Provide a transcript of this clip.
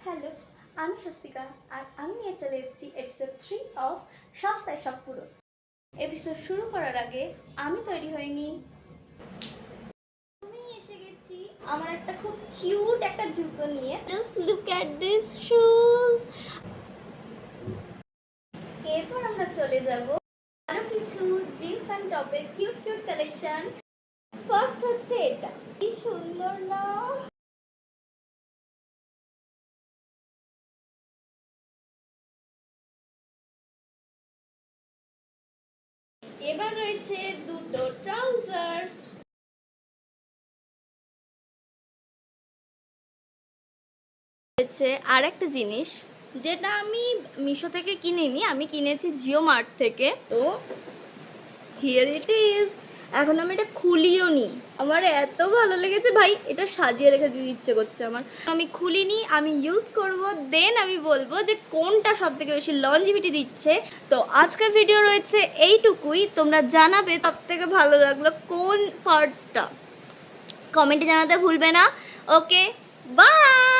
Hello, আমি স্বস্তিকা আর আমি নিয়ে চলে এসেছি এপিসোড 3 অফ সস্তায় সব পুরো। এপিসোড শুরু করার আগে আমি তৈরি হইনি, আমি এসে গেছি আমার একটা খুব কিউট একটা জুতো নিয়ে। Just look at this shoes. এরপর আমরা চলে যাব আরো কিছু জিন্স অ্যান্ড টপের কিউট কিউট কালেকশন। ফার্স্ট হচ্ছে এটা, কি সুন্দর না? এবার রয়েছে দুটো ট্রাউজার। হচ্ছে আর একটা জিনিস যেটা আমি মিশো থেকে কিনিনি, আমি কিনেছি জিও মার্ট থেকে। তো হিয়ার ইট ইজ। এখন আমি এটা খুলিও নি, আমার এত ভালো লেগেছে ভাই, এটা সাজিয়ে রেখে দিতে ইচ্ছে করছে আমার। আমি খুলিনি, আমি ইউজ করব, দেন আমি বলবো যে কোনটা সব থেকে বেশি লঞ্জিভিটি দিচ্ছে। তো আজকের ভিডিও রয়েছে এইটুকুই, তোমরা জানাবে সব থেকে ভালো লাগলো কোন পার্টটা, কমেন্টে জানাতে ভুলবে না। ওকে, বাই।